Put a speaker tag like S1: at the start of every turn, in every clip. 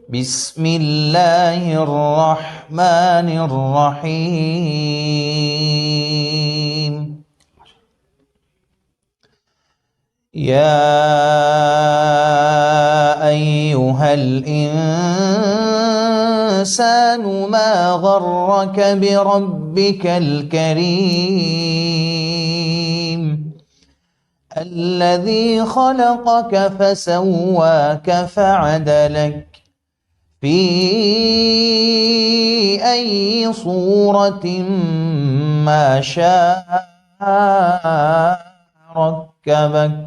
S1: بسم اللہ الرحمن الرحیم یا ایہا الانسان ما غرک بربک الکریم الذي خلقك فسواك فعدلك في أي صورة ما شاء ركبك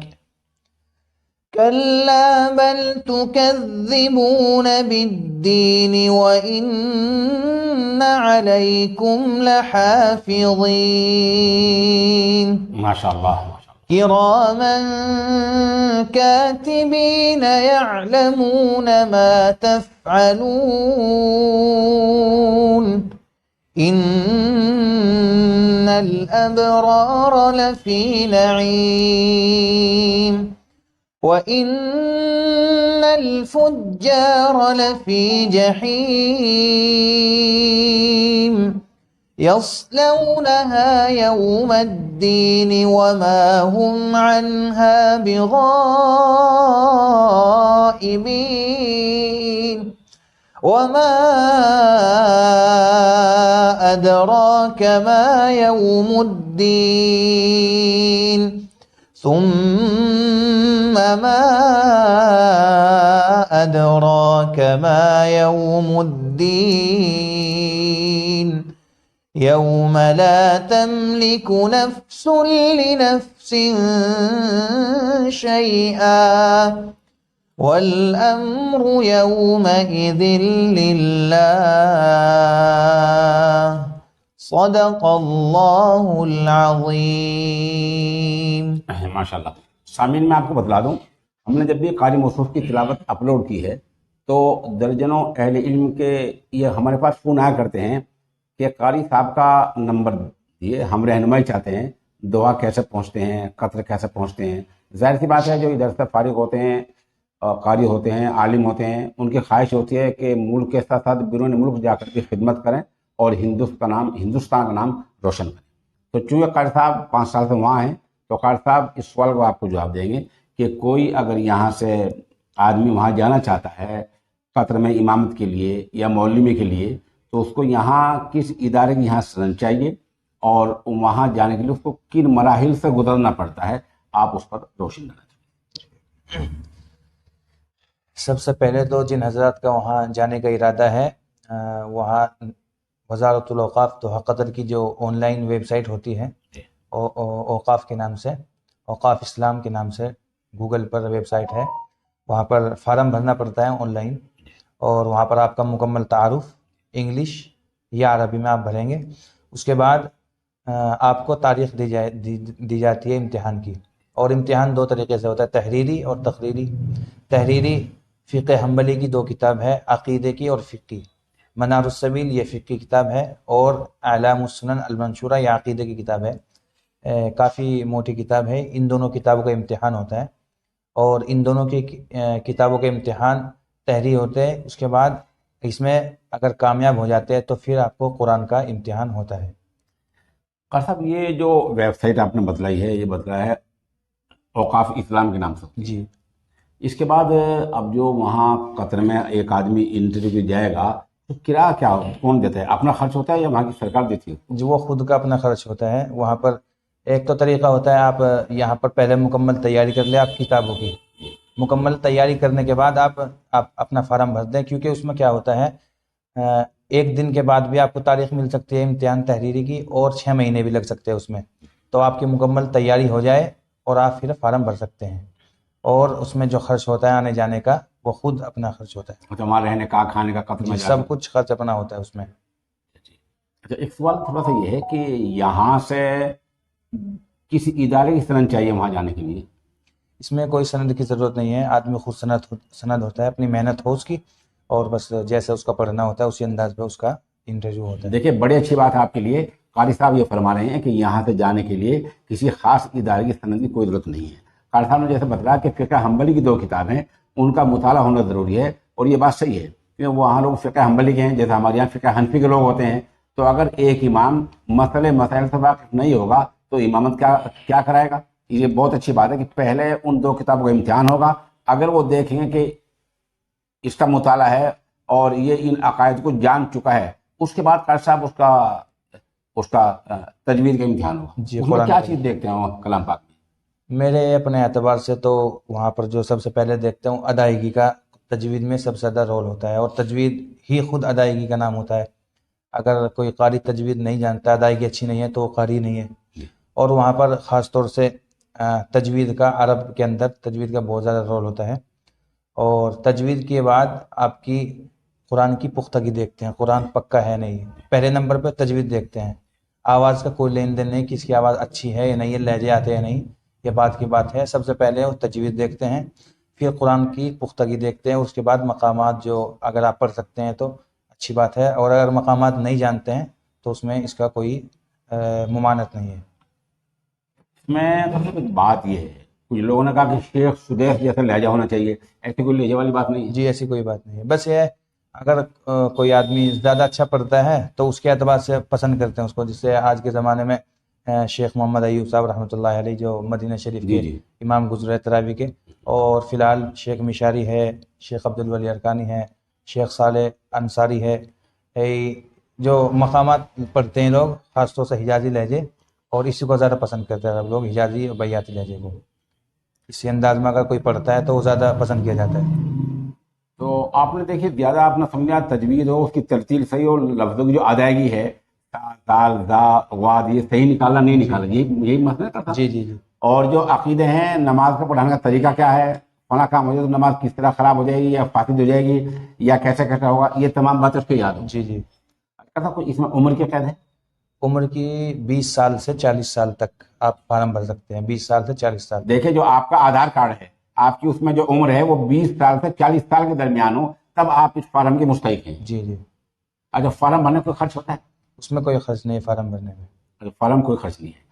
S1: كلا بل تكذبون بالدين وإن عليكم لحافظين
S2: ما شاء اللہ
S1: كراما كاتبين يعلمون ما تفعلون إن الأبرار لفي نعيم وإن الفجار لفي جحيم يصلونها يوم الدين وما هم عنها بغائبين وما أدراك ما يوم الدين ثم ما أدراك ما يوم الدين يوم لا تملك نفس لنفس شيئا والأمر يومئذ لله صدق اللہ العظیم.
S2: ماشاء اللہ. سامعین میں آپ کو بتلا دوں، ہم نے جب بھی قاری موصوف کی تلاوت اپلوڈ کی ہے تو درجنوں اہل علم کے یہ ہمارے پاس فون آیا کرتے ہیں کہ قاری صاحب کا نمبر دیے، ہم رہنمائی چاہتے ہیں، دعا کیسے پہنچتے ہیں، قطر کیسے پہنچتے ہیں. ظاہر سی بات ہے جو ادھر سے فارغ ہوتے ہیں، قاری ہوتے ہیں، عالم ہوتے ہیں، ان کی خواہش ہوتی ہے کہ ملک کے ساتھ ساتھ بیرون ملک جا کر کے خدمت کریں اور ہندوستان کا نام روشن کریں. تو چونکہ قاری صاحب 5 سال سے وہاں ہیں تو قاری صاحب اس سوال کو آپ کو جواب دیں گے کہ کوئی اگر یہاں سے آدمی وہاں جانا چاہتا ہے قطر میں امامت کے لیے یا مولوی کے لیے تو اس کو یہاں کس ادارے کی یہاں سند چاہیے اور وہاں جانے کے لیے اس کو کن مراحل سے گزرنا پڑتا ہے، آپ اس پر روشن کرنا چاہیے.
S1: سب سے پہلے تو جن حضرات کا وہاں جانے کا ارادہ ہے وہاں وزارت الاوقاف دوحہ قطر کی جو آن لائن ویب سائٹ ہوتی ہے اوقاف کے نام سے، اوقاف اسلام کے نام سے گوگل پر ویب سائٹ ہے، وہاں پر فارم بھرنا پڑتا ہے آن لائن اور وہاں پر آپ کا مکمل تعارف انگلش یا عربی میں آپ بھریں گے. اس کے بعد آپ کو تاریخ دی جاتی ہے امتحان کی، اور امتحان 2 طریقے سے ہوتا ہے، تحریری اور تقریری. تحریری فقہ حنبلی کی 2 کتاب ہے، عقیدے کی اور فقہ. منار السبیل یہ فقہ کی کتاب ہے اور اعلام السنن المنشورہ یہ عقیدے کی کتاب ہے. کافی موٹی کتاب ہے. ان دونوں کتابوں کا امتحان ہوتا ہے اور ان دونوں کی کتابوں کے امتحان تحریری ہوتے ہیں. اس کے بعد اس میں اگر کامیاب ہو جاتے ہیں تو پھر آپ کو قرآن کا امتحان ہوتا ہے.
S2: قاری صاحب یہ جو ویب سائٹ آپ نے بتلائی ہے یہ بتلایا ہے اوقاف اسلام کے نام سے
S1: جی.
S2: اس کے بعد اب جو وہاں قطر میں ایک آدمی انٹرویو جائے گا تو کرایہ کیا کون دیتا ہے؟ اپنا خرچ ہوتا ہے یا وہاں کی سرکار دیتی ہے؟
S1: جو وہ خود کا اپنا خرچ ہوتا ہے. وہاں پر ایک تو طریقہ ہوتا ہے آپ یہاں پر پہلے مکمل تیاری کر لیں آپ کتابوں کی، مکمل تیاری کرنے کے بعد آپ اپنا فارم بھر دیں، کیونکہ اس میں کیا ہوتا ہے 1 دن کے بعد بھی آپ کو تاریخ مل سکتی ہے امتحان تحریری کی اور 6 مہینے بھی لگ سکتے ہیں اس میں. تو آپ کی مکمل تیاری ہو جائے اور آپ پھر فارم بھر سکتے ہیں، اور اس میں جو خرچ ہوتا ہے آنے جانے کا وہ خود اپنا خرچ ہوتا ہے.
S2: اچھا، وہاں رہنے کا کھانے کا قطر میں
S1: سب کچھ خرچ اپنا ہوتا ہے اس میں.
S2: اچھا، ایک سوال تھوڑا سا یہ ہے کہ یہاں سے کسی ادارے کی سند چاہیے وہاں جانے کے لیے؟
S1: اس میں کوئی سند کی ضرورت نہیں ہے، آدمی خود سند ہوتا ہے، اپنی محنت ہو اس کی اور بس جیسے اس کا پڑھنا ہوتا ہے اسی انداز پہ اس کا انٹرویو ہوتا ہے.
S2: دیکھیں بڑی اچھی بات ہے آپ کے لیے، قاری صاحب یہ فرما رہے ہیں کہ یہاں سے جانے کے لیے کسی خاص ادارے کی سند کی کوئی ضرورت نہیں ہے. قاری صاحب نے جیسے بتایا کہ فقہ حنبلی کی 2 کتابیں ان کا مطالعہ ہونا ضروری ہے، اور یہ بات صحیح ہے کیونکہ وہاں لوگ فقہ حنبلی کے ہیں، جیسے ہمارے یہاں فقہ حنفی کے لوگ ہوتے ہیں. تو اگر ایک امام مسائل سے واقف نہیں ہوگا تو امامت کیا کرائے گا؟ یہ بہت اچھی بات ہے کہ پہلے ان 2 کتابوں کا امتحان ہوگا. اگر وہ دیکھیں گے کہ اس کا مطالعہ ہے اور یہ ان عقائد کو جان چکا ہے، اس کے بعد قاری صاحب اس کا تجوید کا امتحان ہوگا.
S1: جی،
S2: اس میں
S1: قرآن
S2: کیا
S1: کا
S2: چیز دیکھتے ہیں وہ کلام پاک میں؟
S1: میرے اپنے اعتبار سے تو وہاں پر جو سب سے پہلے دیکھتا ہوں ادائیگی کا تجوید میں سب سے زیادہ رول ہوتا ہے، اور تجوید ہی خود ادائیگی کا نام ہوتا ہے. اگر کوئی قاری تجوید نہیں جانتا، ادائیگی اچھی نہیں ہے تو وہ قاری نہیں ہے. اور وہاں پر خاص طور سے تجوید کا، عرب کے اندر تجوید کا بہت زیادہ رول ہوتا ہے. اور تجوید کے بعد آپ کی قرآن کی پختگی دیکھتے ہیں، قرآن پکا ہے نہیں. پہلے نمبر پہ تجوید دیکھتے ہیں. آواز کا کوئی لین دین نہیں کہ اس کی آواز اچھی ہے یا نہیں، یہ لہجے آتے ہیں نہیں، یہ بات کی بات ہے. سب سے پہلے وہ تجوید دیکھتے ہیں، پھر قرآن کی پختگی دیکھتے ہیں. اس کے بعد مقامات جو اگر آپ پڑھ سکتے ہیں تو اچھی بات ہے، اور اگر مقامات نہیں جانتے ہیں تو اس میں اس کا کوئی ممانعت نہیں ہے.
S2: اس میں سب سے بات یہ ہے، کچھ لوگوں نے کہا کہ شیخ سدیس جیسا لہجہ ہونا چاہیے. ایسی کوئی لہجے والی بات نہیں ہے.
S1: جی ایسی کوئی بات نہیں ہے. بس یہ ہے اگر کوئی آدمی زیادہ اچھا پڑھتا ہے تو اس کے اعتبار سے پسند کرتے ہیں اس کو. جس سے آج کے زمانے میں شیخ محمد ایوب صاحب رحمۃ اللہ علیہ جو مدینہ شریف
S2: جی
S1: کے
S2: جی
S1: امام گزرے تراوی کے، اور فی الحال شیخ مشاری ہے، شیخ عبدالولی ارکانی ہے، شیخ صالح انصاری ہے. جو مقامات پڑھتے ہیں لوگ خاص طور سے حجازی لہجے، اور اسی کو زیادہ پسند کرتے ہیں لوگ، حجازی اور بیاتی لہجے کو. اسی انداز میں اگر کوئی پڑھتا ہے تو وہ زیادہ پسند کیا جاتا ہے.
S2: تو آپ نے دیکھیے زیادہ آپ نے سمجھا تجوید ہو، اس کی ترتیل صحیح ہو، لفظوں کی جو ادائیگی ہے تال زا واد یہ صحیح نکالا نہیں نکالا، یہی مسئلہ تھا.
S1: جی جی جی
S2: اور جو عقیدے ہیں نماز کا پڑھانے کا طریقہ کیا ہے، فلاں کام ہو جائے تو نماز کس طرح خراب ہو جائے گی یا فاسد ہو جائے گی یا کیسے ہوگا، یہ تمام باتیں اس کو یاد ہو.
S1: جی جی.
S2: اچھا کوئی اس میں عمر کی قید ہے؟
S1: عمر کی 20 سال سے 40 سال تک آپ فارم بھر سکتے ہیں. 20 سال سے 40 سال.
S2: دیکھیں جو آپ کا آدھار کارڈ ہے، آپ کی اس میں جو عمر ہے وہ 20 سال سے 40 سال کے درمیان ہو، تب آپ اس فارم کے مستحق ہیں.
S1: جی جی.
S2: اچھا فارم بھرنے کوئی خرچ ہوتا ہے؟
S1: اس میں کوئی خرچ نہیں ہے فارم بھرنے میں.
S2: فارم کوئی خرچ نہیں ہے.